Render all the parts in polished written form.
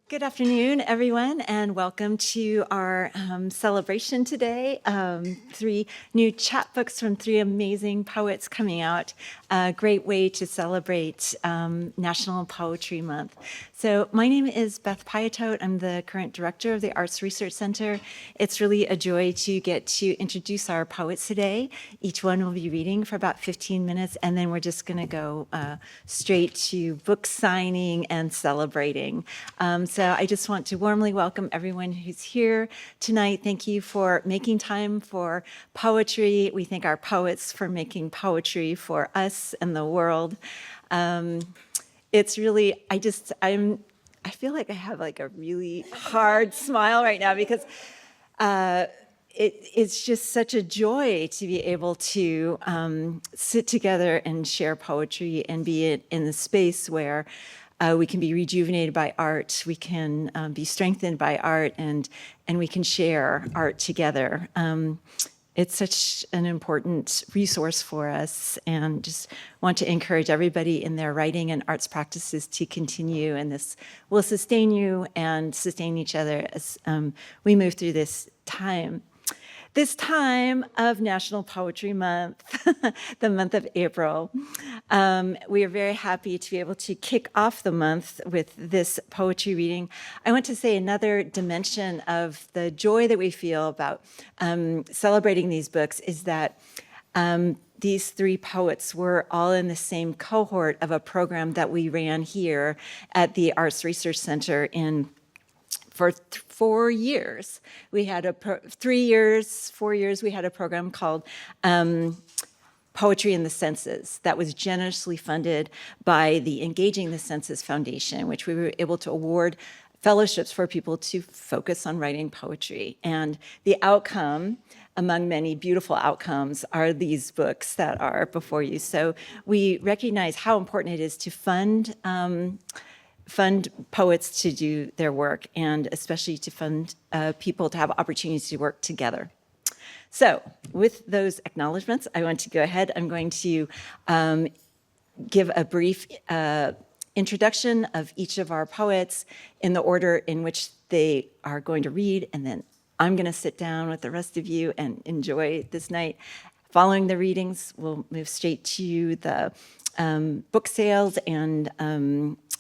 Good afternoon, everyone, and welcome to our celebration today. 3 new chapbooks from 3 amazing poets coming out. A great way to celebrate National Poetry Month. So my name is Beth Piatote. I'm the current director of the Arts Research Center. It's really a joy to get to introduce our poets today. Each one will be reading for about 15 minutes, and then we're just going to go straight to book signing and celebrating. So I just want to warmly welcome everyone who's here tonight. Thank you for making time for poetry. We thank our poets for making poetry for us and the world. It's really, I feel like I have like a really hard smile right now because it's just such a joy to be able to sit together and share poetry and be in the space where we can be rejuvenated by art, we can be strengthened by art, and we can share art together. It's such an important resource for us, and just want to encourage everybody in their writing and arts practices to continue, and this will sustain you and sustain each other as we move through this time. This time of National Poetry Month, the month of April, we are very happy to be able to kick off the month with this poetry reading. I want to say another dimension of the joy that we feel about celebrating these books is that these 3 poets were all in the same cohort of a program that we ran here at the Arts Research Center for 4 years. We had 4 years, we had a program called Poetry in the Senses that was generously funded by the Engaging the Senses Foundation, which we were able to award fellowships for people to focus on writing poetry. And the outcome, among many beautiful outcomes, are these books that are before you. So we recognize how important it is to fund poets to do their work, and especially to fund people to have opportunities to work together. So with those acknowledgements, I want to go ahead. I'm going to give a brief introduction of each of our poets in the order in which they are going to read, and then I'm going to sit down with the rest of you and enjoy this night. Following the readings, we'll move straight to the book sales and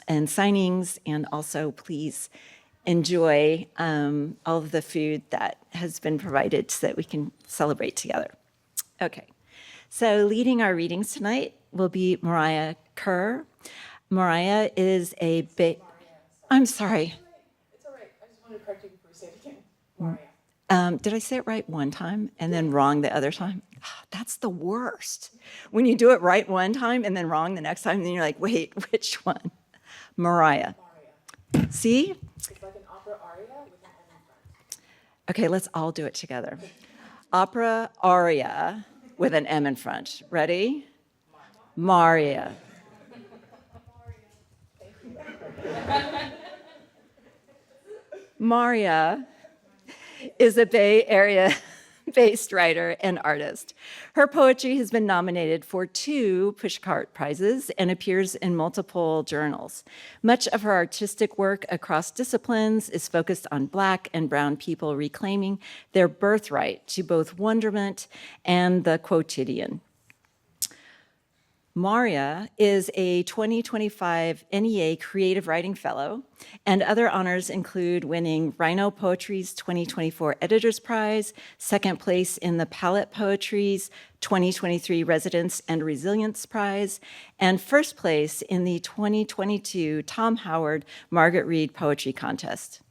signings, and also please enjoy all of the food that has been provided so that we can celebrate together. Okay, so leading our readings tonight will be Maurya Kerr. Maurya is I'm sorry. It's all right. I just wanted to correct you before you say it again. Maurya. Did I say it right one time and then wrong the other time? That's the worst. When you do it right one time and then wrong the next time, then you're like, wait, which one? Maurya. See? It's like an opera aria with an M in front. Okay, let's all do it together. Opera aria with an M in front. Ready? Maurya. Maurya is a Bay Area-based writer and artist. Her poetry has been nominated for 2 Pushcart Prizes and appears in multiple journals. Much of her artistic work across disciplines is focused on Black and Brown people reclaiming their birthright to both wonderment and the quotidian. Maurya is a 2025 NEA Creative Writing Fellow, and other honors include winning Rhino Poetry's 2024 Editors Prize, 2nd place in the Palette Poetry's 2023 Residence and Resilience Prize, and 1st place in the 2022 Tom Howard Margaret Reid Poetry Contest.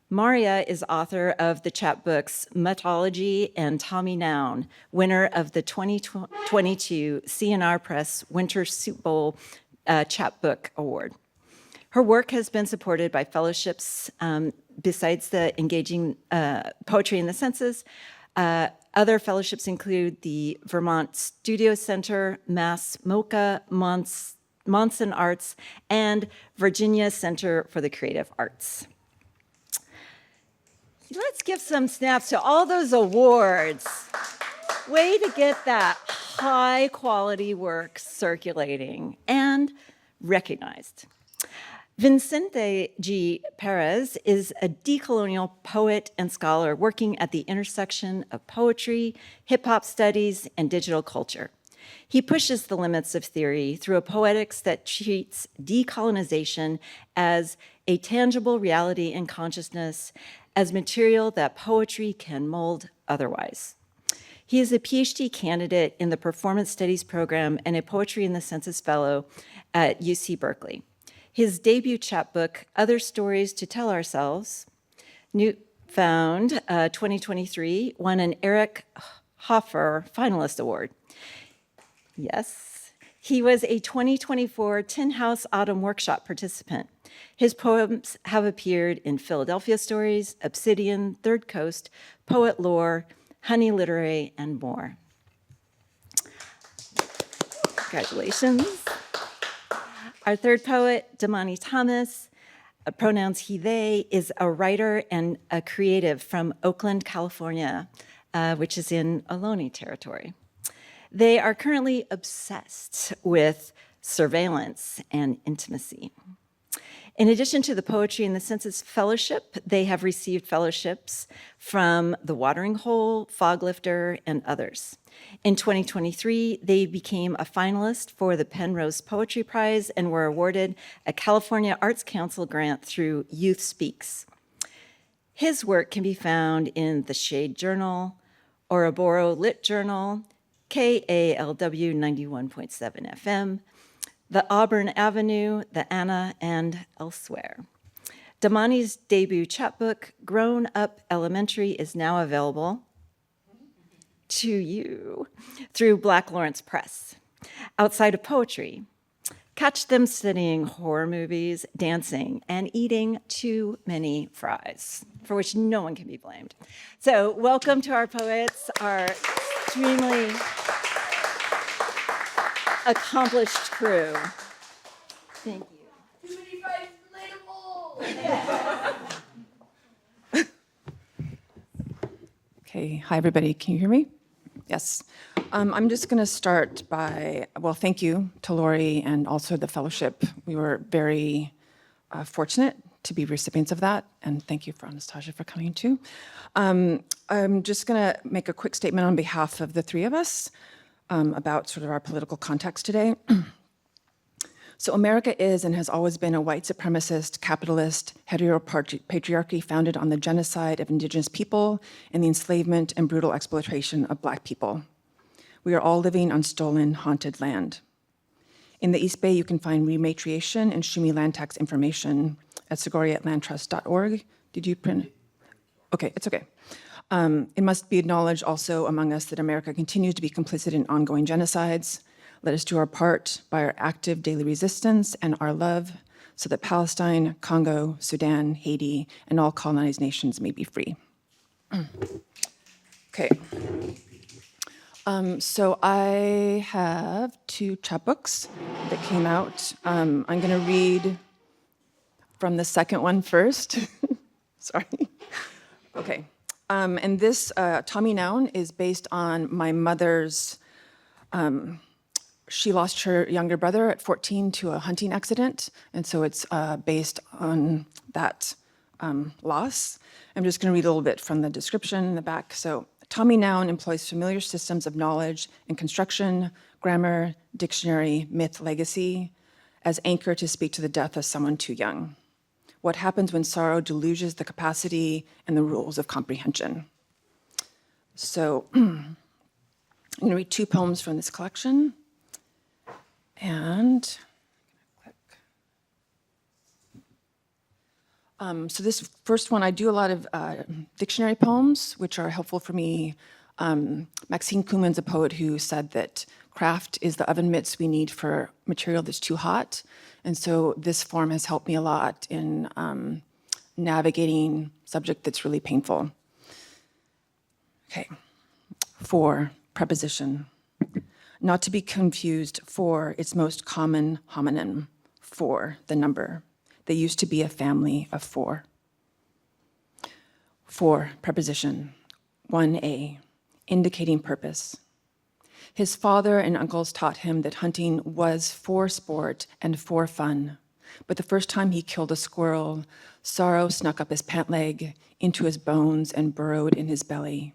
Maurya is author of the chapbooks MUTTOLOGY and Tommy Noun, winner of the 2022 CNR Press Winter Soup Bowl Chapbook Award. Her work has been supported by fellowships besides the Engaging Poetry in the Senses. Other fellowships include the Vermont Studio Center, MoCA, Monson Arts, and Virginia Center for the Creative Arts. Let's give some snaps to all those awards. Way to get that high quality work circulating and recognized. Vincente G. Perez is a decolonial poet and scholar working at the intersection of poetry, hip-hop studies, and digital culture. He pushes the limits of theory through a poetics that treats decolonization as a tangible reality in consciousness, as material that poetry can mold otherwise. He is a PhD candidate in the Performance Studies program and a Poetry in the Census Fellow at UC Berkeley. His debut chapbook, Other Stories to Tell Ourselves, found 2023, won an Eric Hoffer Finalist Award. Yes, he was a 2024 Tin House Autumn Workshop participant. His poems have appeared in Philadelphia Stories, Obsidian, Third Coast, Poet Lore, Honey Literary, and more. Congratulations. Our third poet, Damani Thomas, pronouns he, they, is a writer and a creative from Oakland, California, which is in Ohlone territory. They are currently obsessed with surveillance and intimacy. In addition to the Poetry in the Census Fellowship, they have received fellowships from The Watering Hole, Foglifter, and others. In 2023, they became a finalist for the Penrose Poetry Prize and were awarded a California Arts Council grant through Youth Speaks. His work can be found in the Shade Journal, Ouroboros Lit Journal, KALW 91.7 FM, the Auburn Avenue, the Anna, and elsewhere. Damani's debut chapbook, Grown Up Elementary, is now available to you through Black Lawrence Press. Outside of poetry, catch them studying horror movies, dancing, and eating too many fries, for which no one can be blamed. So welcome to our poets, our extremely accomplished crew. Thank you. Too many fries, relatable. Okay, hi everybody, can you hear me? Yes. I'm just gonna start by, well, thank you to Lori and also the fellowship. We were very fortunate to be recipients of that, and thank you for Anastasia for coming too. I'm just gonna make a quick statement on behalf of the three of us about sort of our political context today. So America is and has always been a white supremacist, capitalist, heteropatriarchy founded on the genocide of indigenous people and the enslavement and brutal exploitation of Black people. We are all living on stolen, haunted land. In the East Bay, you can find rematriation and Shumi land tax information at segoriatlandtrust.org. Did you print? Okay, it's okay. It must be acknowledged also among us that America continues to be complicit in ongoing genocides. Let us do our part by our active daily resistance and our love so that Palestine, Congo, Sudan, Haiti, and all colonized nations may be free. Okay. So I have two chapbooks that came out. I'm going to read from the second one first. Sorry. Okay. And this Tommy Noun is based on my mother's, she lost her younger brother at 14 to a hunting accident. And so it's based on that loss. I'm just gonna read a little bit from the description in the back. So Tommy Noun employs familiar systems of knowledge and construction, grammar, dictionary, myth, legacy, as anchor to speak to the death of someone too young. What happens when sorrow deluges the capacity and the rules of comprehension. So I'm gonna read two poems from this collection. And so this first one, I do a lot of dictionary poems, which are helpful for me. Maxine Kuhlman's a poet who said that craft is the oven mitts we need for material that's too hot. And so this form has helped me a lot in navigating subject that's really painful. Okay, 4, preposition. Not to be confused for its most common homonym, 4, the number. They used to be a family of 4. 4, preposition. 1a, indicating purpose. His father and uncles taught him that hunting was for sport and for fun, But the first time he killed a squirrel, sorrow snuck up his pant leg, into his bones, and burrowed in his belly.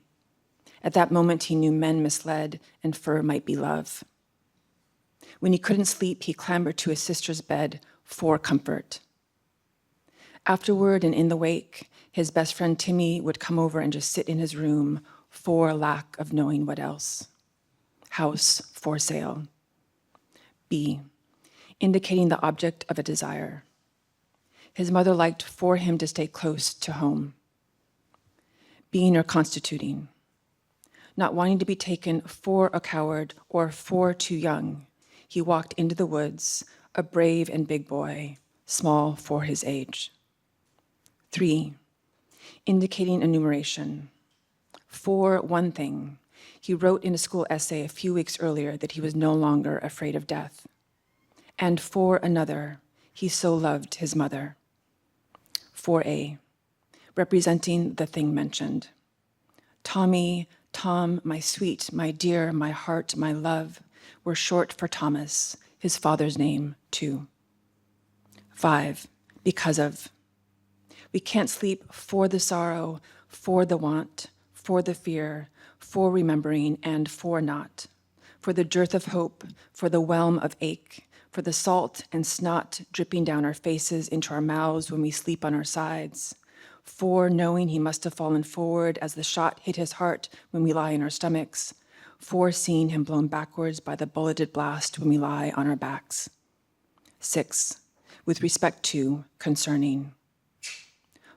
At that moment, he knew men misled, and fur might be love. When he couldn't sleep, he clambered to his sister's bed for comfort. Afterward, and in the wake, his best friend Timmy would come over and just sit in his room for lack of knowing what else. House for sale. B, indicating the object of a desire. His mother liked for him to stay close to home. Being or constituting. Not wanting to be taken for a coward or for too young, he walked into the woods, a brave and big boy, small for his age. 3, indicating enumeration. For one thing, he wrote in a school essay a few weeks earlier that he was no longer afraid of death. And for another, he so loved his mother. 4A, representing the thing mentioned. Tommy, Tom, my sweet, my dear, my heart, my love, were short for Thomas, his father's name, too. 5, because of. We can't sleep for the sorrow, for the want, for the fear, for remembering, and for not. For the dearth of hope, for the whelm of ache, for the salt and snot dripping down our faces into our mouths when we sleep on our sides. For knowing he must have fallen forward as the shot hit his heart when we lie in our stomachs. For seeing him blown backwards by the bulleted blast when we lie on our backs. 6, with respect to, concerning.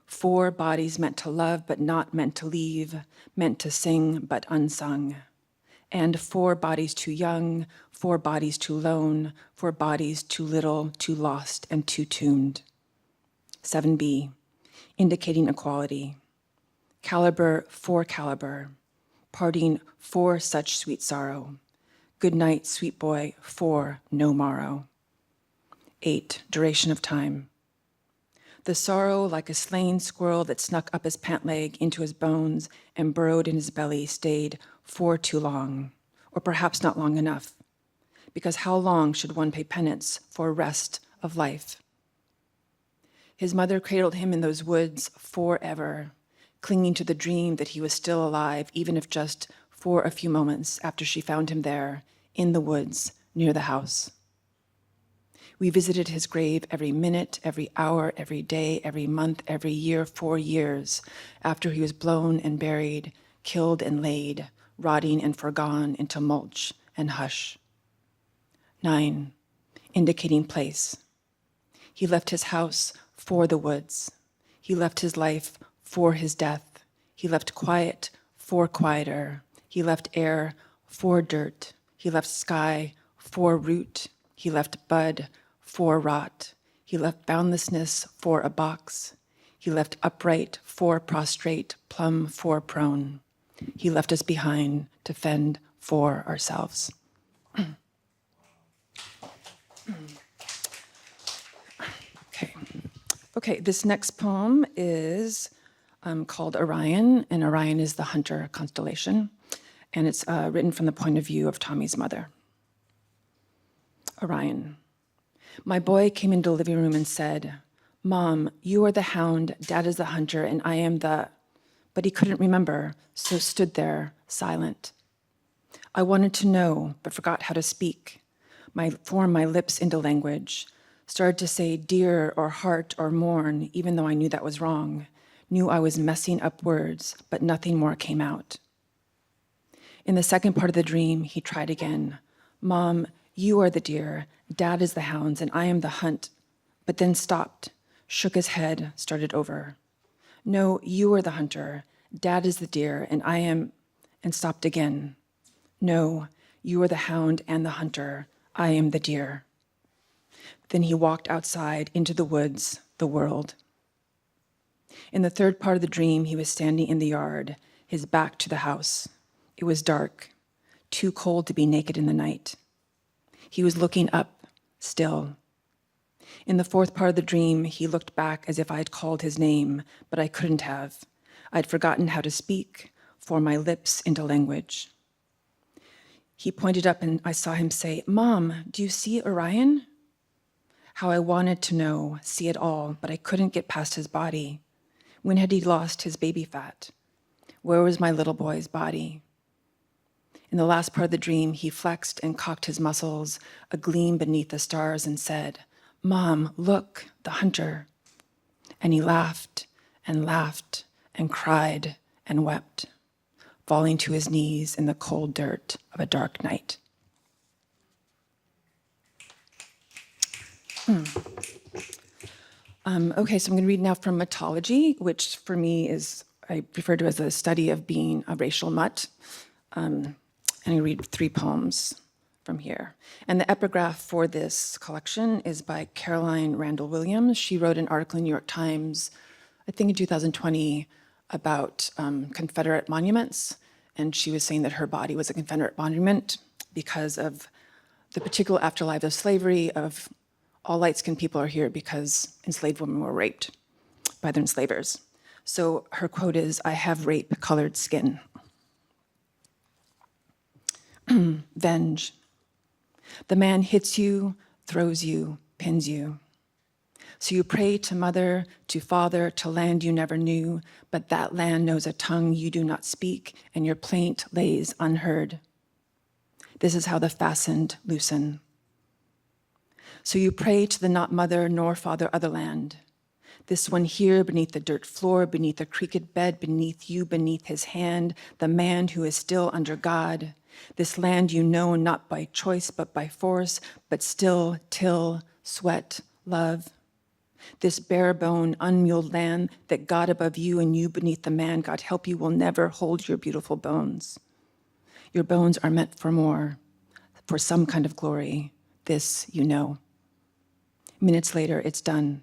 4 bodies meant to love but not meant to leave, meant to sing but unsung. And 4 bodies too young, 4 bodies too lone, 4 bodies too little, too lost, and too tuned. 7B, indicating equality. Caliber for caliber, parting for such sweet sorrow. Good night, sweet boy, for no morrow. 8, duration of time. The sorrow, like a slain squirrel that snuck up his pant leg into his bones and burrowed in his belly, stayed for too long, or perhaps not long enough, because how long should one pay penance for rest of life? His mother cradled him in those woods forever, clinging to the dream that he was still alive, even if just for a few moments after she found him there, in the woods, near the house. We visited his grave every minute, every hour, every day, every month, every year, for years, after he was blown and buried, killed and laid, rotting and forgone into mulch and hush. 9, indicating place. He left his house for the woods. He left his life for his death. He left quiet for quieter. He left air for dirt. He left sky for root. He left bud for rot. He left boundlessness for a box. He left upright for prostrate, plumb for prone. He left us behind to fend for ourselves. Okay, this next poem is called Orion, and Orion is the hunter constellation, and it's written from the point of view of Tommy's mother. Orion. My boy came into the living room and said, Mom, you are the hound, Dad is the hunter, and I am the... But he couldn't remember, so stood there, silent. I wanted to know, but forgot how to speak. Formed my lips into language. Started to say dear or heart or mourn, even though I knew that was wrong. Knew I was messing up words, but nothing more came out. In the second part of the dream, he tried again. Mom, you are the deer, Dad is the hounds, and I am the hunt. But then stopped, shook his head, started over. No, you are the hunter, Dad is the deer, and I am... And stopped again. No, you are the hound and the hunter, I am the deer. Then he walked outside into the woods, the world. In the third part of the dream, he was standing in the yard, his back to the house. It was dark, too cold to be naked in the night. He was looking up, still. In the fourth part of the dream, he looked back as if I had called his name, but I couldn't have. I'd forgotten how to speak, form my lips into language. He pointed up and I saw him say, Mom, do you see Orion? How I wanted to know, see it all, but I couldn't get past his body. When had he lost his baby fat? Where was my little boy's body? In the last part of the dream, he flexed and cocked his muscles, a gleam beneath the stars, and said, "Mom, look, the hunter." And he laughed and cried and wept, falling to his knees in the cold dirt of a dark night. Okay, so I'm going to read now from Mythology, which for me is, I refer to as a study of being a racial mutt. And I read 3 poems from here. And the epigraph for this collection is by Caroline Randall Williams. She wrote an article in New York Times, I think in 2020, about Confederate monuments. And she was saying that her body was a Confederate monument because of the particular afterlife of slavery, of all light-skinned people are here because enslaved women were raped by their enslavers. So her quote is, "I have rape-colored skin." Venge. The man hits you, throws you, pins you. So you pray to mother, to father, to land you never knew, but that land knows a tongue you do not speak, and your plaint lays unheard. This is how the fastened loosen. So you pray to the not mother nor father otherland. This one here beneath the dirt floor, beneath the creaked bed, beneath you, beneath his hand, the man who is still under God. This land you know not by choice but by force, but still till, sweat, love. This bare bone, unmuled land that God above you and you beneath the man, God help you, will never hold your beautiful bones. Your bones are meant for more, for some kind of glory. This you know. Minutes later, it's done.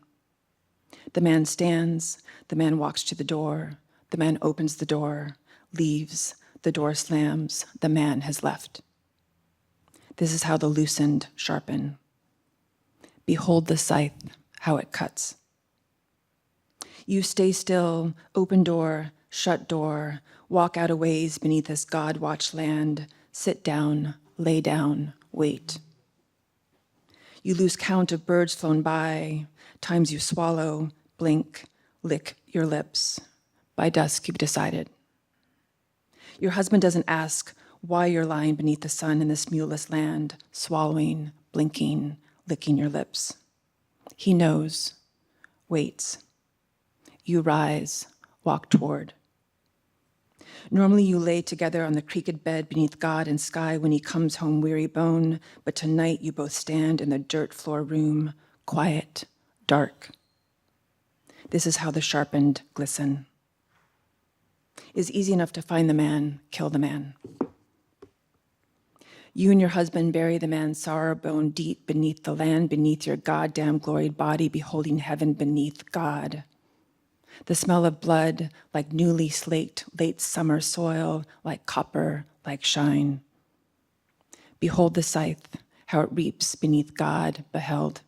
The man stands, the man walks to the door, the man opens the door, leaves, the door slams, the man has left. This is how the loosened sharpen. Behold the scythe, how it cuts. You stay still, open door, shut door, walk out a ways beneath this God-watched land, sit down, lay down, wait. You lose count of birds flown by, times you swallow, blink, lick your lips. By dusk, you've decided. Your husband doesn't ask why you're lying beneath the sun in this muleless land, swallowing, blinking, licking your lips. He knows, waits. You rise, walk toward. Normally you lay together on the creaked bed beneath God and sky when he comes home weary bone, but tonight you both stand in the dirt floor room, quiet, dark. This is how the sharpened glisten. It's easy enough to find the man, kill the man. You and your husband bury the man's sorrow bone deep beneath the land, beneath your goddamn gloried body, beholding heaven beneath God. The smell of blood, like newly slaked late summer soil, like copper, like shine. Behold the scythe, how it reaps beneath God beheld.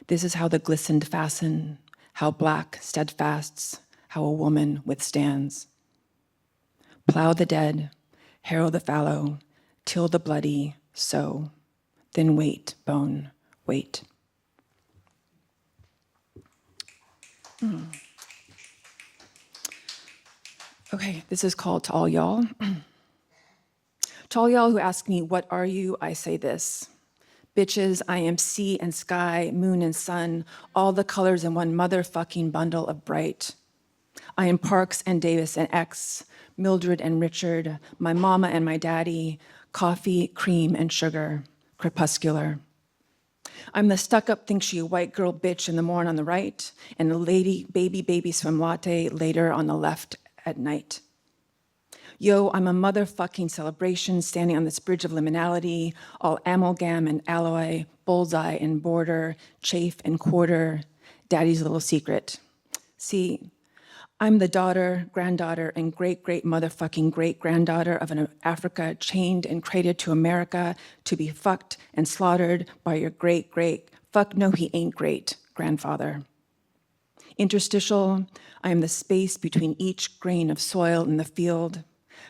This is how the glistened fasten, how black steadfasts, how a woman withstands. Plow the dead, harrow the fallow, till the bloody, sow. Then wait, bone, wait. Okay, this is called To All Y'all. To all y'all who ask me, what are you? I say this. Bitches, I am sea and sky, moon and sun, all the colors in one motherfucking bundle of bright. I am Parks and Davis and X, Mildred and Richard, my mama and my daddy, coffee, cream, and sugar, crepuscular. I'm the stuck-up, think she a white girl bitch in the morn on the right, and the lady, baby swim latte later on the left at night. Yo, I'm a motherfucking celebration standing on this bridge of liminality, all amalgam and alloy, bullseye and border, chafe and quarter, daddy's little secret. See, I'm the daughter, granddaughter, and great motherfucking great-granddaughter of an Africa chained and crated to America to be fucked and slaughtered by your great, fuck no he ain't great, grandfather. Interstitial, I am the space between each grain of soil in the field,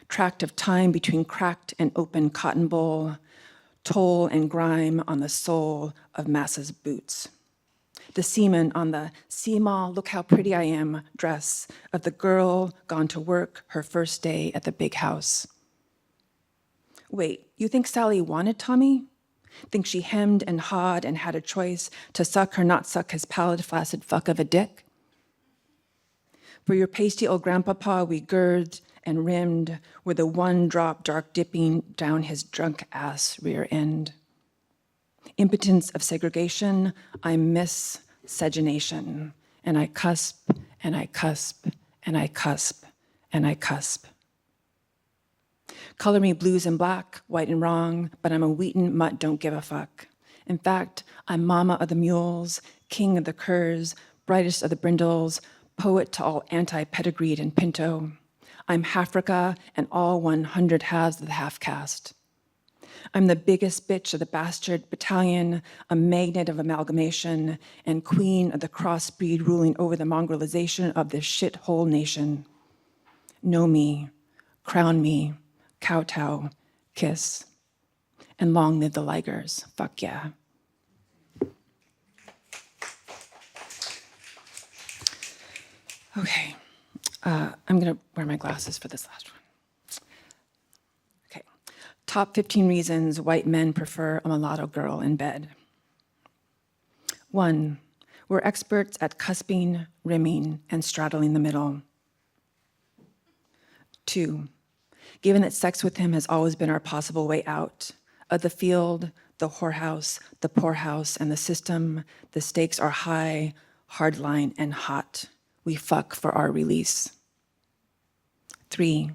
tract of time between cracked and open cotton boll, toll and grime on the sole of masses' boots. The semen on the "see ma, look how pretty I am" dress of the girl gone to work her first day at the big house. Wait, you think Sally wanted Tommy? Think she hemmed and hawed and had a choice to suck or not suck his pallid, flaccid fuck of a dick? For your pasty old grandpapa, we girthed and rimmed with a one drop dark dipping down his drunk ass rear end. Impotence of segregation, I miscegenation, and I cusp, and I cusp, and I cusp, and I cusp. Color me blues and black, white and wrong, but I'm a Wheaton mutt, don't give a fuck. In fact, I'm mama of the mules, king of the curs, brightest of the brindles, poet to all anti-pedigreed and pinto. I'm Halfrica and all 100 halves of the half-caste. I'm the biggest bitch of the bastard battalion, a magnet of amalgamation, and queen of the crossbreed ruling over the mongrelization of this shithole nation. Know me, crown me, kowtow, kiss, and long live the Ligers. Fuck yeah. Okay, I'm gonna wear my glasses for this last one. Okay, top 15 reasons white men prefer a mulatto girl in bed. 1, we're experts at cusping, rimming, and straddling the middle. 2, given that sex with him has always been our possible way out of the field, the whorehouse, the poorhouse, and the system, the stakes are high, hardline, and hot. We fuck for our release. 3,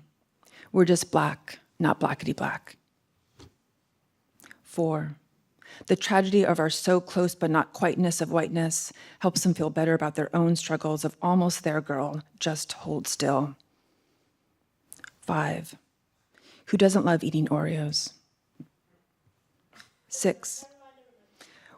we're just black, not blackety black. 4, the tragedy of our so close but not quiteness of whiteness helps them feel better about their own struggles of almost there, girl, just hold still. 5, who doesn't love eating Oreos? 6,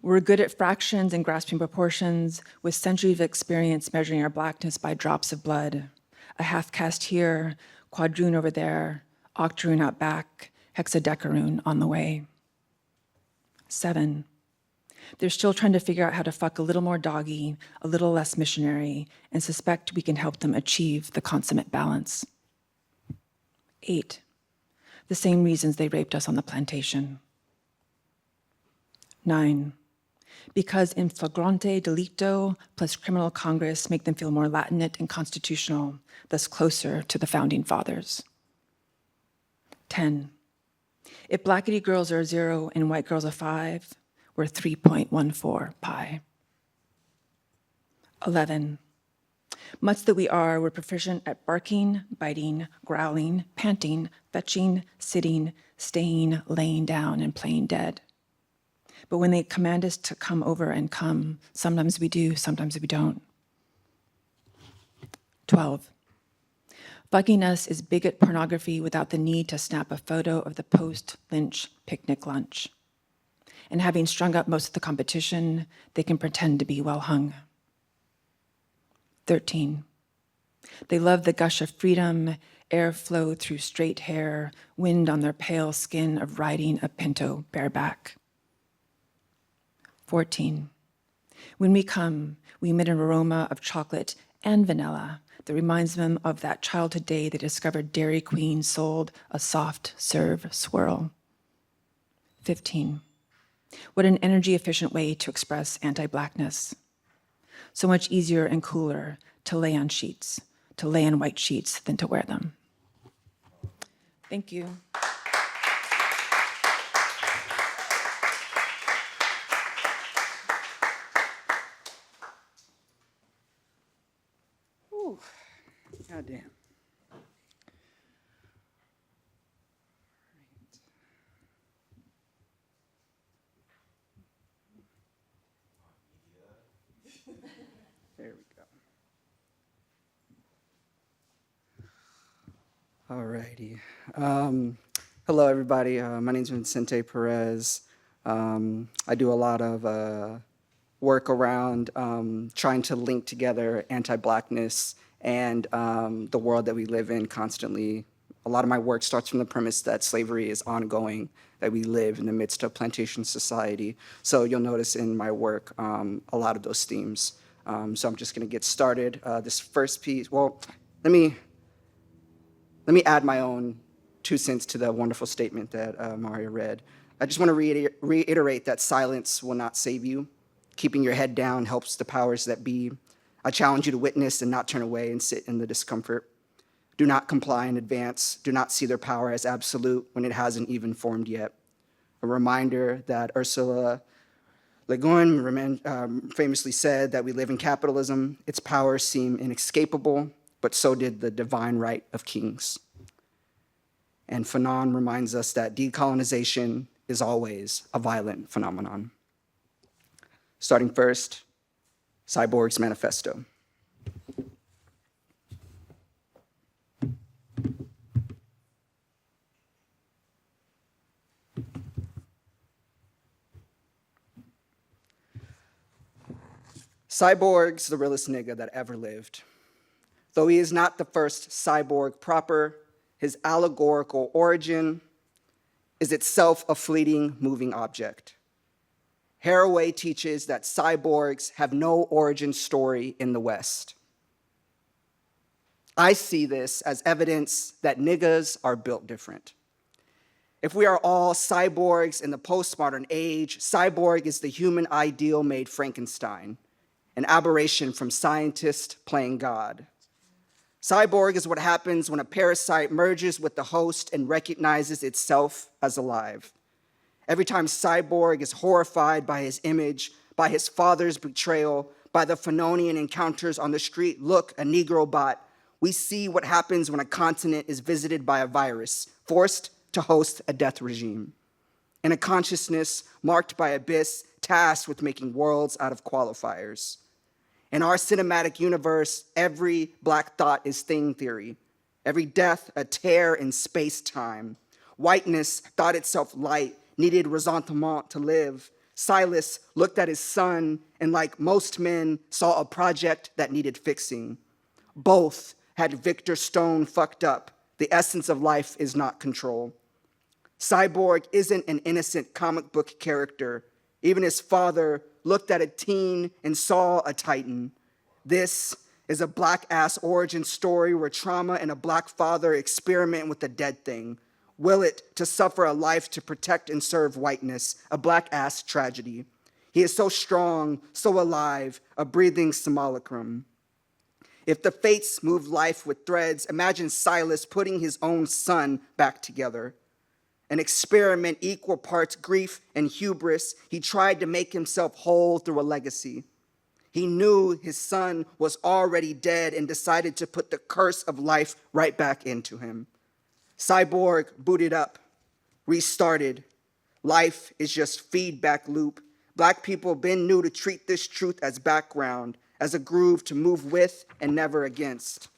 we're good at fractions and grasping proportions, with centuries of experience measuring our blackness by drops of blood. A half-caste here, quadroon over there, octoroon out back, hexadecaroon on the way. 7, they're still trying to figure out how to fuck a little more doggy, a little less missionary, and suspect we can help them achieve the consummate balance. 8, the same reasons they raped us on the plantation. 9, because in flagrante delicto plus criminal Congress make them feel more Latinate and constitutional, thus closer to the founding fathers. 10, if blackety girls are a 0 and white girls a 5, we're 3.14 pi. 11, much that we are, we're proficient at barking, biting, growling, panting, fetching, sitting, staying, laying down, and playing dead. But when they command us to come over and come, sometimes we do, sometimes we don't. 12, fucking us is bigot pornography without the need to snap a photo of the post-Lynch picnic lunch. And having strung up most of the competition, they can pretend to be well hung. 13, they love the gush of freedom, airflow through straight hair, wind on their pale skin of riding a pinto bareback. 14, when we come, we emit an aroma of chocolate and vanilla that reminds them of that childhood day they discovered Dairy Queen sold a soft serve swirl. 15, what an energy-efficient way to express anti-blackness. So much easier and cooler to lay on sheets, to lay on white sheets than to wear them. Thank you. God damn. There we go. All righty. Hello, everybody. My name is Vincente Perez. I do a lot of work around trying to link together anti-Blackness and the world that we live in constantly. A lot of my work starts from the premise that slavery is ongoing, that we live in the midst of plantation society. So you'll notice in my work a lot of those themes. So I'm just going to get started. This first piece, well, let me add my own 2 cents to the wonderful statement that Maurya read. I just want to reiterate that silence will not save you. Keeping your head down helps the powers that be. I challenge you to witness and not turn away and sit in the discomfort. Do not comply in advance. Do not see their power as absolute when it hasn't even formed yet. A reminder that Ursula Le Guin famously said that we live in capitalism. Its powers seem inescapable, but so did the divine right of kings. And Fanon reminds us that decolonization is always a violent phenomenon. Starting first, Cyborg's Manifesto. Cyborg's the realest nigga that ever lived. Though he is not the first cyborg proper, his allegorical origin is itself a fleeting, moving object. Haraway teaches that cyborgs have no origin story in the West. I see this as evidence that niggas are built different. If we are all cyborgs in the postmodern age, cyborg is the human ideal made Frankenstein, an aberration from scientist playing God. Cyborg is what happens when a parasite merges with the host and recognizes itself as alive. Every time Cyborg is horrified by his image, by his father's betrayal, by the Fanonian encounters on the street, look, a Negro bot, we see what happens when a continent is visited by a virus, forced to host a death regime. In a consciousness marked by abyss, tasked with making worlds out of qualifiers. In our cinematic universe, every black thought is thing theory. Every death, a tear in space-time. Whiteness thought itself light, needed ressentiment to live. Silas looked at his son and, like most men, saw a project that needed fixing. Both had Victor Stone fucked up. The essence of life is not control. Cyborg isn't an innocent comic book character. Even his father looked at a teen and saw a titan. This is a black-ass origin story where trauma and a black father experiment with a dead thing. Will it to suffer a life to protect and serve whiteness, a black-ass tragedy. He is so strong, so alive, a breathing simulacrum. If the fates move life with threads, imagine Silas putting his own son back together. An experiment equal parts grief and hubris, he tried to make himself whole through a legacy. He knew his son was already dead and decided to put the curse of life right back into him. Cyborg booted up, restarted. Life is just feedback loop. Black people been new to treat this truth as background, as a groove to move with and never against.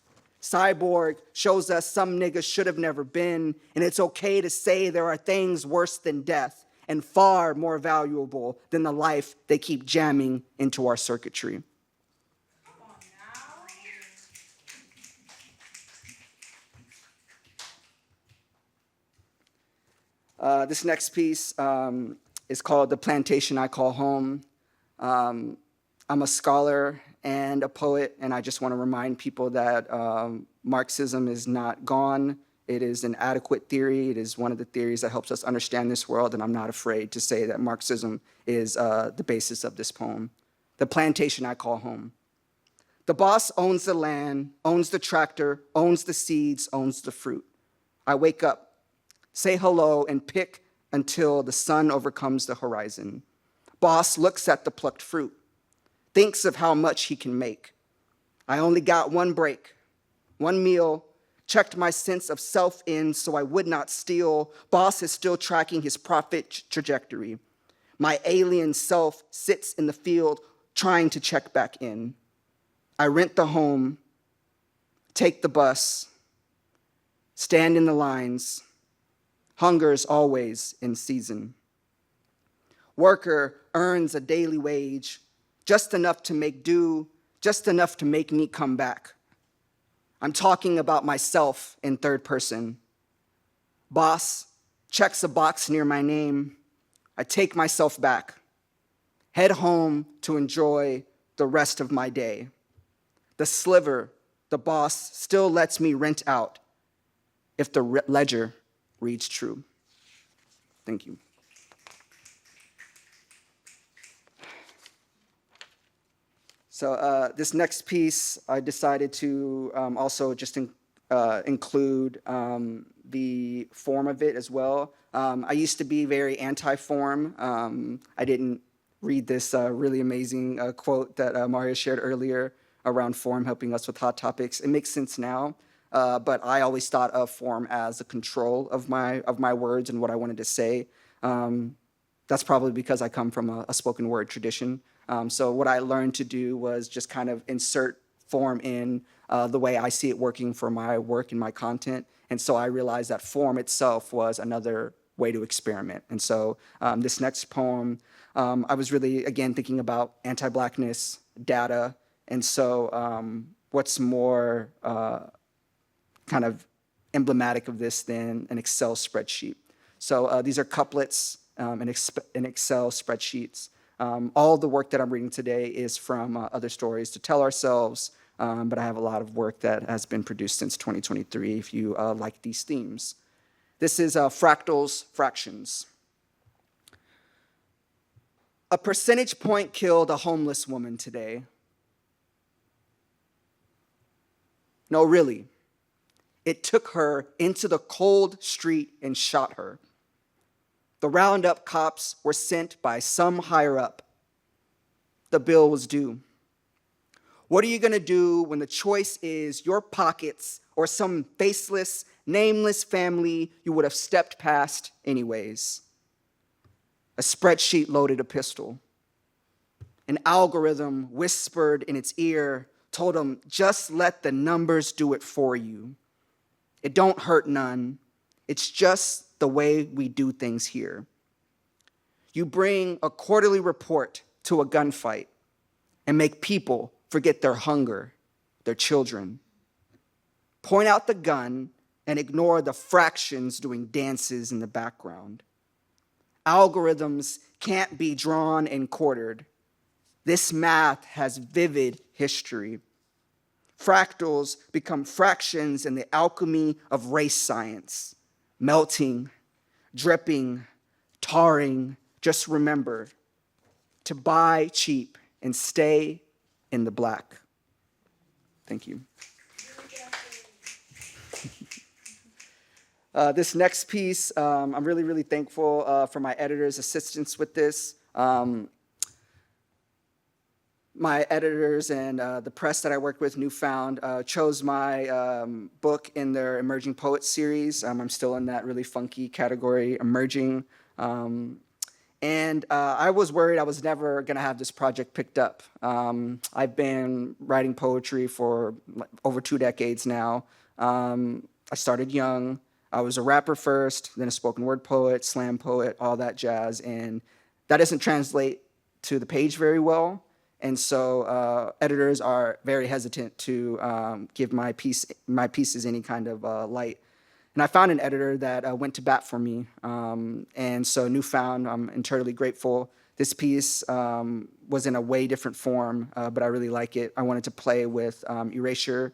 Cyborg shows us some niggas should have never been, and it's okay to say there are things worse than death and far more valuable than the life they keep jamming into our circuitry. This next piece is called The Plantation I Call Home. I'm a scholar and a poet, and I just want to remind people that Marxism is not gone. It is an adequate theory. It is one of the theories that helps us understand this world, and I'm not afraid to say that Marxism is the basis of this poem. The plantation I call home. The boss owns the land, owns the tractor, owns the seeds, owns the fruit. I wake up, say hello, and pick until the sun overcomes the horizon. Boss looks at the plucked fruit, thinks of how much he can make. I only got one break, one meal, checked my sense of self in so I would not steal. Boss is still tracking his profit trajectory. My alien self sits in the field trying to check back in. I rent the home, take the bus, stand in the lines. Hunger's always in season. Worker earns a daily wage, just enough to make do, just enough to make me come back. I'm talking about myself in third person. Boss checks a box near my name, I take myself back, head home to enjoy the rest of my day. The sliver, the boss, still lets me rent out if the ledger reads true. Thank you. So this next piece, I decided to also just include the form of it as well. I used to be very anti-form. I didn't read this really amazing quote that Maurya shared earlier around form helping us with hot topics. It makes sense now, but I always thought of form as a control of my words and what I wanted to say. That's probably because I come from a spoken word tradition. So what I learned to do was just kind of insert form in the way I see it working for my work and my content. And so I realized that form itself was another way to experiment. And so this next poem, I was really, again, thinking about anti-Blackness, data. And so what's more kind of emblematic of this than an Excel spreadsheet? So these are couplets in Excel spreadsheets. All the work that I'm reading today is from Other Stories to Tell Ourselves, but I have a lot of work that has been produced since 2023 if you like these themes. This is Fractals, Fractions. A percentage point killed a homeless woman today. No, really. It took her into the cold street and shot her. The roundup cops were sent by some higher up. The bill was due. What are you going to do when the choice is your pockets or some faceless, nameless family you would have stepped past anyways? A spreadsheet loaded a pistol. An algorithm whispered in its ear, told him, just let the numbers do it for you. It don't hurt none. It's just the way we do things here. You bring a quarterly report to a gunfight and make people forget their hunger, their children. Point out the gun and ignore the fractions doing dances in the background. Algorithms can't be drawn and quartered. This math has vivid history. Fractals become fractions in the alchemy of race science. Melting, dripping, tarring. Just remember to buy cheap and stay in the black. Thank you. This next piece, I'm really, really thankful for my editor's assistance with this. My editors and the press that I work with, Newfound, chose my book in their Emerging Poets series. I'm still in that really funky category, emerging. And I was worried I was never going to have this project picked up. I've been writing poetry for over 2 decades now. I started young. I was a rapper first, then a spoken word poet, slam poet, all that jazz. And that doesn't translate to the page very well. And so editors are very hesitant to give my pieces any kind of light. And I found an editor that went to bat for me. And so Newfound, I'm eternally grateful. This piece was in a way different form, but I really like it. I wanted to play with erasure.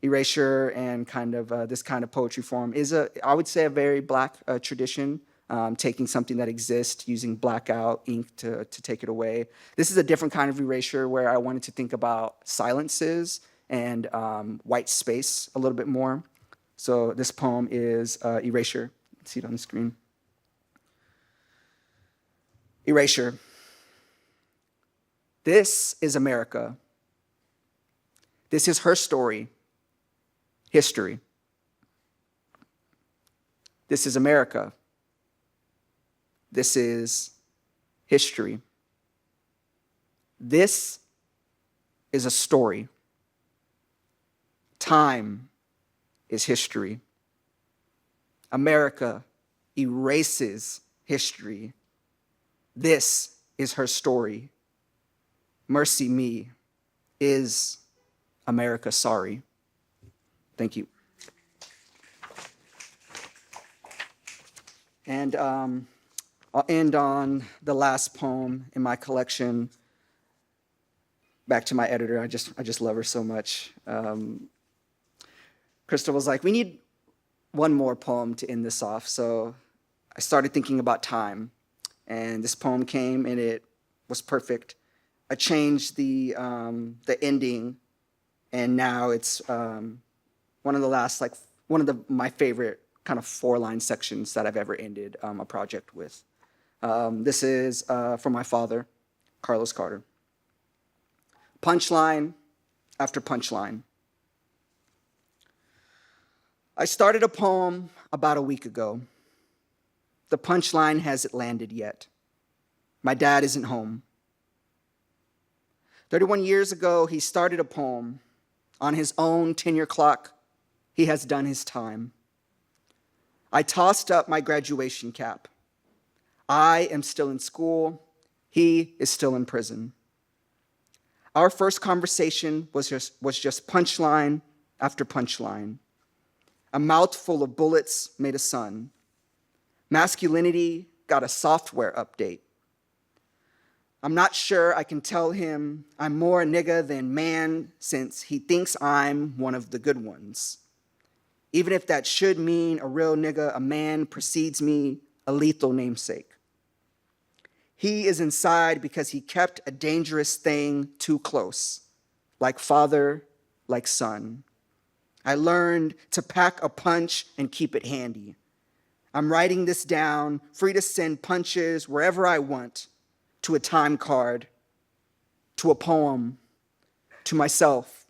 Erasure and kind of this kind of poetry form is, I would say, a very Black tradition. Taking something that exists, using blackout ink to take it away. This is a different kind of erasure where I wanted to think about silences and white space a little bit more. So this poem is Erasure. You can see it on the screen. Erasure. This is America. This is her story, history. This is America. This is history. This is a story. Time is history. America erases history. This is her story. Mercy me, is America sorry? Thank you. And I'll end on the last poem in my collection. Back to my editor, I just love her so much. Crystal was like, we need one more poem to end this off. So I started thinking about time, and this poem came, and it was perfect. I changed the ending, and now it's one of the last, like my favorite kind of 4-line sections that I've ever ended a project with. This is from my father, Carlos Carter. Punchline after punchline. I started a poem about a week ago. The punchline hasn't landed yet. My dad isn't home. 31 years ago, he started a poem. On his own tenure clock, he has done his time. I tossed up my graduation cap. I am still in school. He is still in prison. Our first conversation was just punchline after punchline. A mouthful of bullets made a son. Masculinity got a software update. I'm not sure I can tell him I'm more a nigga than man since he thinks I'm one of the good ones. Even if that should mean a real nigga, a man precedes me, a lethal namesake. He is inside because he kept a dangerous thing too close, like father, like son. I learned to pack a punch and keep it handy. I'm writing this down, free to send punches wherever I want, to a time card, to a poem, to myself.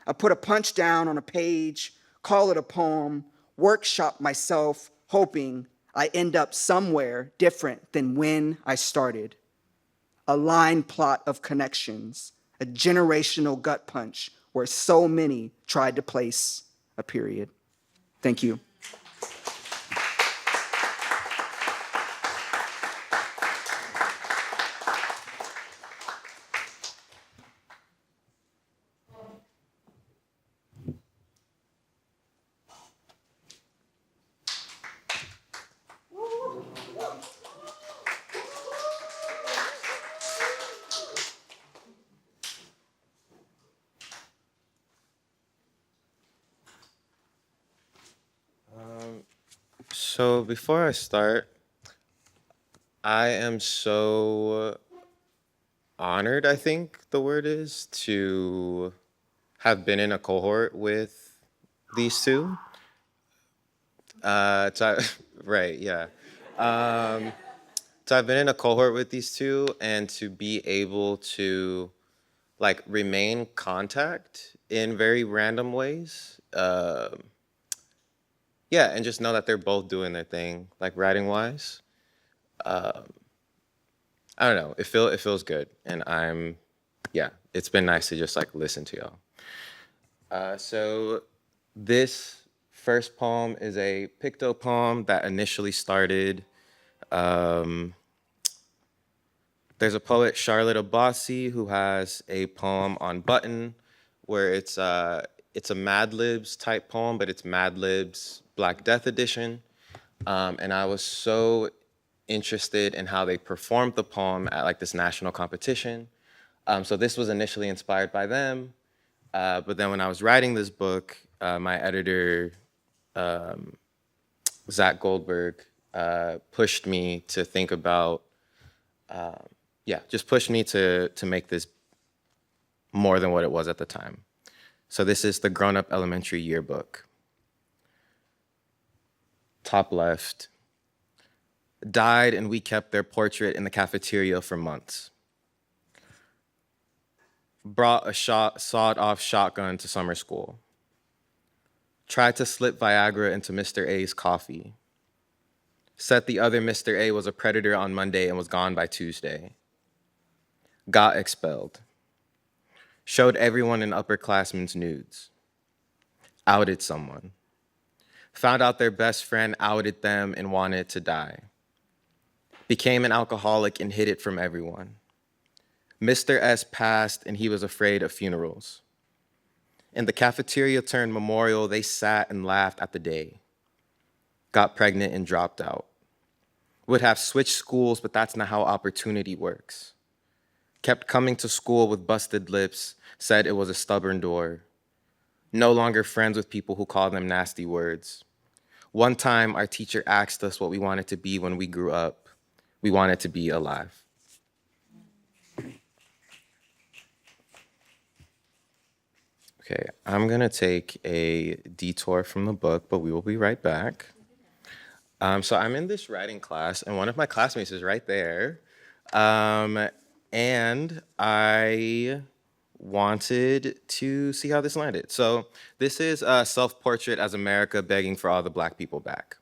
I put a punch down on a page, call it a poem, workshop myself, hoping I end up somewhere different than when I started. A line plot of connections, a generational gut punch where so many tried to place a period. Thank you. So before I start, I am so honored, I think the word is, to have been in a cohort with these two. Right, yeah. So I've been in a cohort with these two, and to be able to like remain contact in very random ways. Yeah, and just know that they're both doing their thing, like writing wise. I don't know. It feels good, and yeah. It's been nice to just like listen to y'all. So this first poem is a picto poem that initially started. There's a poet, Charlotte Abbasi, who has a poem on Button, where it's a Mad Libs type poem, but it's Mad Libs Black Death edition. And I was so interested in how they performed the poem at like this national competition. So this was initially inspired by them. But then when I was writing this book, my editor, Zach Goldberg, pushed me to think about, just pushed me to make this more than what it was at the time. So this is the Grown Up Elementary Yearbook. Top left. Died and we kept their portrait in the cafeteria for months. Brought a sawed-off shotgun to summer school. Tried to slip Viagra into Mr. A's coffee. Said the other Mr. A was a predator on Monday and was gone by Tuesday. Got expelled. Showed everyone an upperclassman's nudes. Outed someone. Found out their best friend outed them and wanted to die. Became an alcoholic and hid it from everyone. Mr. S passed and he was afraid of funerals. In the cafeteria turned memorial, they sat and laughed at the day. got pregnant and dropped out. Would have switched schools, but that's not how opportunity works. Kept coming to school with busted lips, said it was a stubborn door. No longer friends with people who call them nasty words. One time, our teacher asked us what we wanted to be when we grew up. We wanted to be alive. Okay, I'm gonna take a detour from the book, but we will be right back. So I'm in this writing class, and one of my classmates is right there. And I wanted to see how this landed. So this is a self-portrait as America begging for all the Black people back.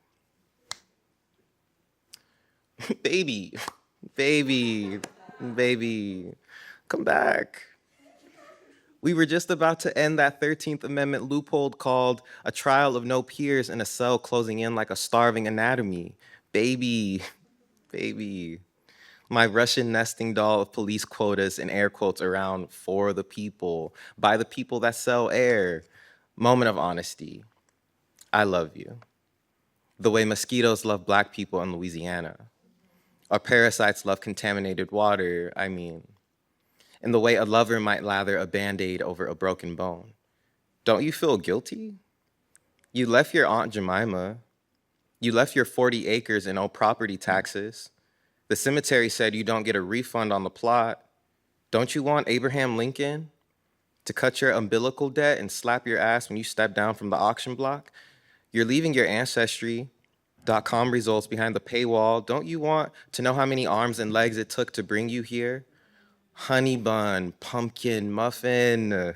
Baby, baby, baby, come back. We were just about to end that 13th Amendment loophole called a trial of no peers in a cell closing in like a starving anatomy. Baby, baby. My Russian nesting doll of police quotas and air quotes around for the people, by the people that sell air. Moment of honesty. I love you. The way mosquitoes love Black people in Louisiana. Or parasites love contaminated water, I mean. And the way a lover might lather a Band-Aid over a broken bone. Don't you feel guilty? You left your Aunt Jemima. You left your 40 acres and no property taxes. The cemetery said you don't get a refund on the plot. Don't you want Abraham Lincoln to cut your umbilical debt and slap your ass when you step down from the auction block? You're leaving your Ancestry.com results behind the paywall. Don't you want to know how many arms and legs it took to bring you here? Honey bun, pumpkin, muffin,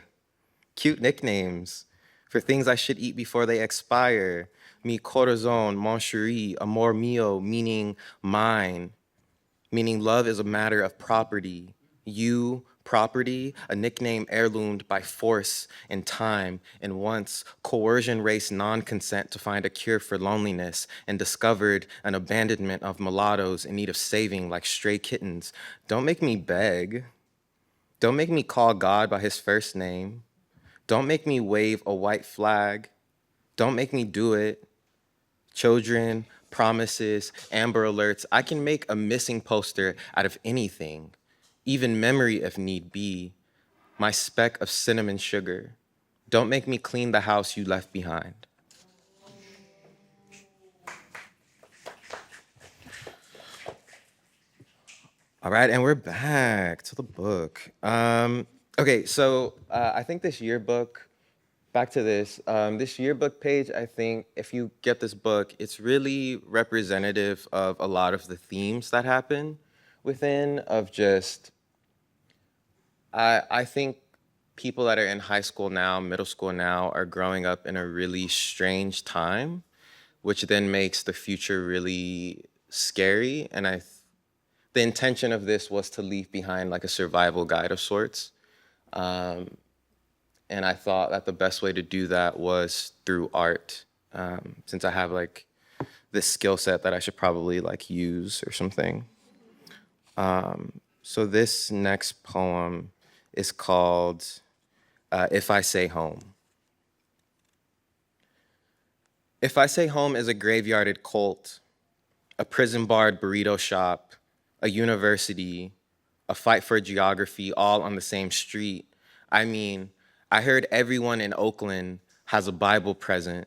cute nicknames for things I should eat before they expire. Mi corazón, mon chéri, amor mío, meaning mine, meaning love is a matter of property. You, property, a nickname heirloomed by force and time, and once coercion raced non-consent to find a cure for loneliness and discovered an abandonment of mulattoes in need of saving like stray kittens. Don't make me beg. Don't make me call God by his first name. Don't make me wave a white flag. Don't make me do it. Children, promises, Amber Alerts. I can make a missing poster out of anything, even memory if need be. My speck of cinnamon sugar. Don't make me clean the house you left behind. All right, and we're back to the book. Okay, so I think this yearbook, back to this, this yearbook page, I think if you get this book, it's really representative of a lot of the themes that happen within, of just, I think people that are in high school now, middle school now, are growing up in a really strange time, which then makes the future really scary. And the intention of this was to leave behind like a survival guide of sorts. And I thought that the best way to do that was through art, since I have like this skill set that I should probably like use or something. So this next poem is called If I Say Home. If I say home is a graveyarded cult, a prison-barred burrito shop, a university, a fight for geography, all on the same street. I mean, I heard everyone in Oakland has a Bible present,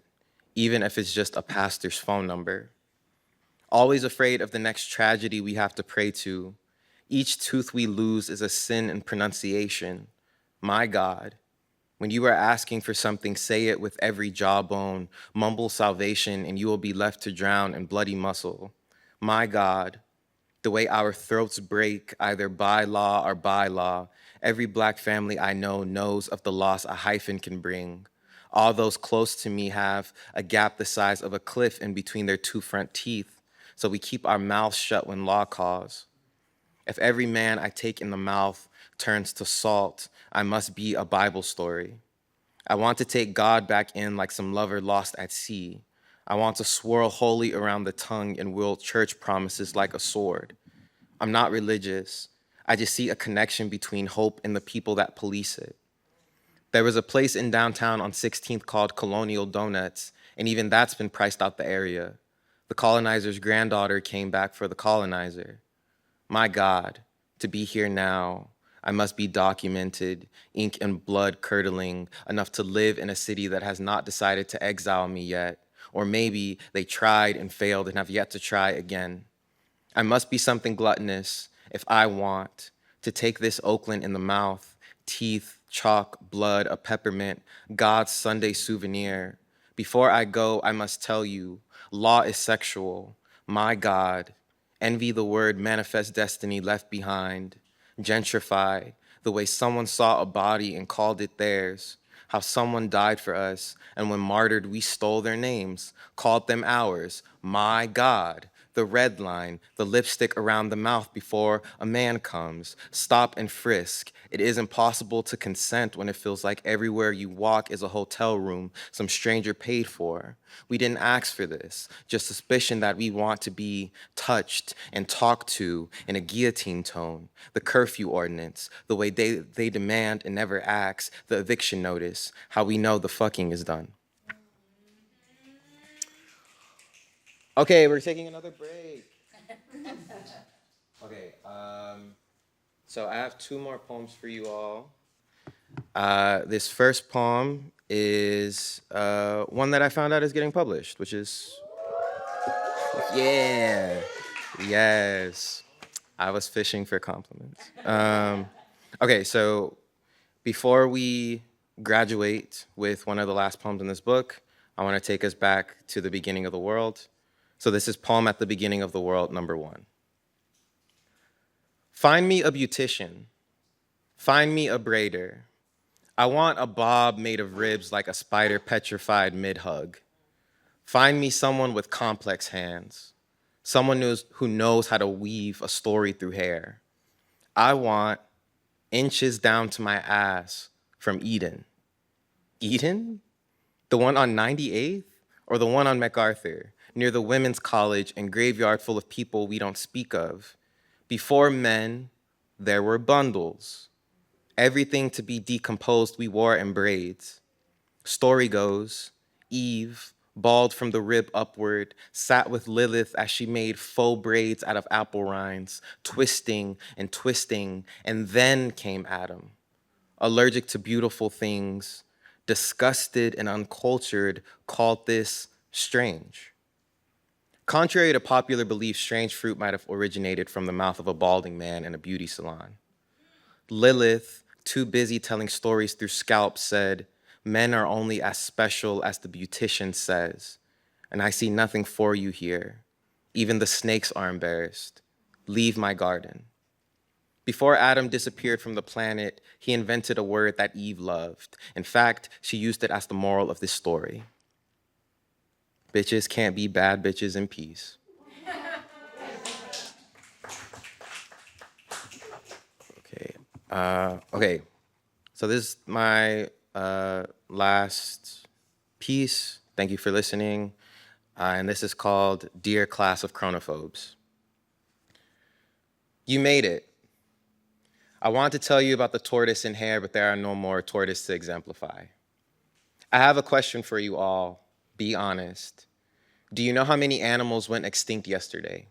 even if it's just a pastor's phone number. Always afraid of the next tragedy we have to pray to. Each tooth we lose is a sin in pronunciation. My God, when you are asking for something, say it with every jawbone, mumble salvation, and you will be left to drown in bloody muscle. My God, the way our throats break, either by law or by law. Every Black family I know knows of the loss a hyphen can bring. All those close to me have a gap the size of a cliff in between their two front teeth, so we keep our mouths shut when law calls. If every man I take in the mouth turns to salt, I must be a Bible story. I want to take God back in like some lover lost at sea. I want to swirl holy around the tongue and wield church promises like a sword. I'm not religious. I just see a connection between hope and the people that police it. There was a place in downtown on 16th called Colonial Donuts, and even that's been priced out the area. The colonizer's granddaughter came back for the colonizer. My God, to be here now, I must be documented, ink and blood curdling, enough to live in a city that has not decided to exile me yet. Or maybe they tried and failed and have yet to try again. I must be something gluttonous if I want to take this Oakland in the mouth, teeth, chalk, blood, a peppermint, God's Sunday souvenir. Before I go, I must tell you, law is sexual. My God, envy the word manifest destiny left behind. Gentrify, the way someone saw a body and called it theirs. How someone died for us, and when martyred, we stole their names, called them ours. My God, the red line, the lipstick around the mouth before a man comes. Stop and frisk. It is impossible to consent when it feels like everywhere you walk is a hotel room some stranger paid for. We didn't ask for this, just suspicion that we want to be touched and talked to in a guillotine tone. The curfew ordinance, the way they demand and never ask, the eviction notice, how we know the fucking is done. Okay, we're taking another break. Okay, so I have two more poems for you all. This first poem is one that I found out is getting published, which is, yeah, yes. I was fishing for compliments. Okay, so before we graduate with one of the last poems in this book, I want to take us back to the beginning of the world. So this is Poem at the Beginning of the World, number 1. Find me a beautician. Find me a braider. I want a bob made of ribs like a spider petrified mid-hug. Find me someone with complex hands. Someone who knows how to weave a story through hair. I want inches down to my ass from Eden. Eden? The one on 98th or the one on MacArthur? Near the women's college and graveyard full of people we don't speak of. Before men, there were bundles. Everything to be decomposed we wore in braids. Story goes, Eve, bald from the rib upward, sat with Lilith as she made faux braids out of apple rinds, twisting, and then came Adam. Allergic to beautiful things, disgusted and uncultured, called this strange. Contrary to popular belief, strange fruit might have originated from the mouth of a balding man in a beauty salon. Lilith, too busy telling stories through scalps, said, men are only as special as the beautician says, and I see nothing for you here. Even the snakes are embarrassed. Leave my garden. Before Adam disappeared from the planet, he invented a word that Eve loved. In fact, she used it as the moral of this story. Bitches can't be bad bitches in peace. Okay. So this is my last piece. Thank you for listening. And this is called Dear Class of Chronophobes. You made it. I want to tell you about the tortoise in hair, but there are no more tortoises to exemplify. I have a question for you all. Be honest. Do you know how many animals went extinct yesterday?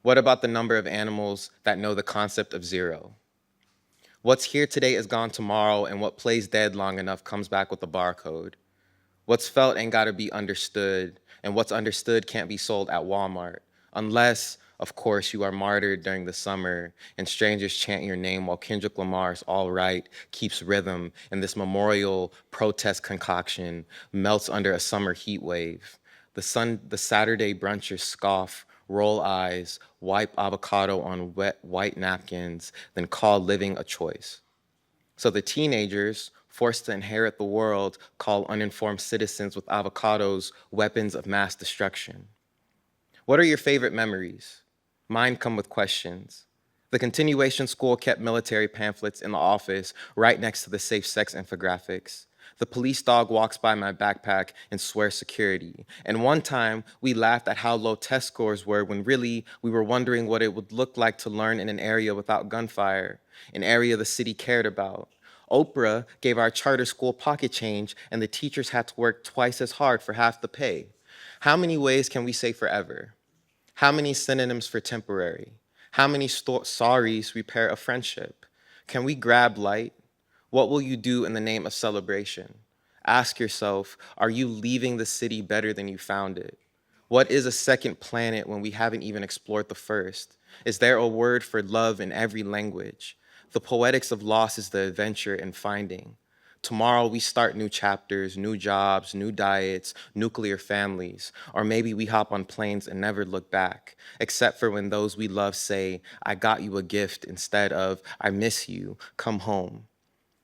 What about the number of animals that know the concept of zero? What's here today is gone tomorrow, and what plays dead long enough comes back with a barcode. What's felt ain't gotta be understood, and what's understood can't be sold at Walmart, unless, of course, you are martyred during the summer and strangers chant your name while Kendrick Lamar's All Right keeps rhythm and this memorial protest concoction melts under a summer heat wave. The Saturday brunchers scoff, roll eyes, wipe avocado on wet white napkins, then call living a choice. So the teenagers, forced to inherit the world, call uninformed citizens with avocados weapons of mass destruction. What are your favorite memories? Mine come with questions. The continuation school kept military pamphlets in the office right next to the safe sex infographics. The police dog walks by my backpack and swears security. And one time, we laughed at how low test scores were when really we were wondering what it would look like to learn in an area without gunfire, an area the city cared about. Oprah gave our charter school pocket change, and the teachers had to work twice as hard for half the pay. How many ways can we say forever? How many synonyms for temporary? How many sorries repair a friendship? Can we grab light? What will you do in the name of celebration? Ask yourself, are you leaving the city better than you found it? What is a second planet when we haven't even explored the first? Is there a word for love in every language? The poetics of loss is the adventure in finding. Tomorrow we start new chapters, new jobs, new diets, nuclear families, or maybe we hop on planes and never look back, except for when those we love say, I got you a gift instead of, I miss you, come home.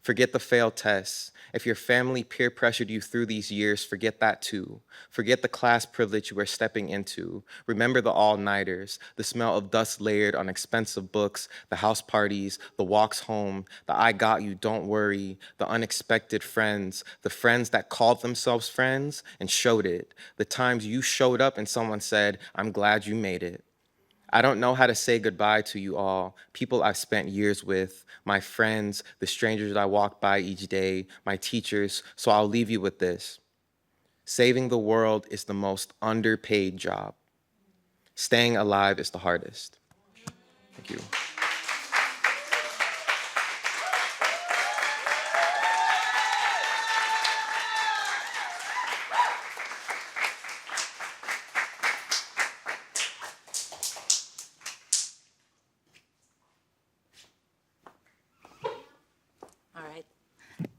Forget the failed tests. If your family peer pressured you through these years, forget that too. Forget the class privilege you are stepping into. Remember the all-nighters, the smell of dust layered on expensive books, the house parties, the walks home, the I got you, don't worry, the unexpected friends, the friends that called themselves friends and showed it, the times you showed up and someone said, I'm glad you made it. I don't know how to say goodbye to you all, people I've spent years with, my friends, the strangers I walk by each day, my teachers, so I'll leave you with this. Saving the world is the most underpaid job. Staying alive is the hardest. Thank you.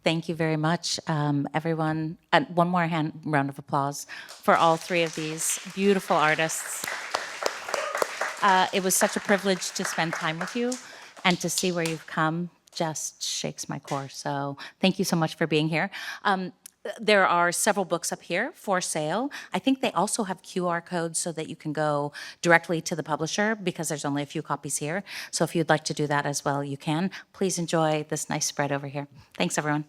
Thank you very much, everyone. And one more round of applause for all three of these beautiful artists. It was such a privilege to spend time with you, and to see where you've come just shakes my core. So thank you so much for being here. There are several books up here for sale. I think they also have QR codes so that you can go directly to the publisher, because there's only a few copies here. So if you'd like to do that as well, you can. Please enjoy this nice spread over here. Thanks, everyone.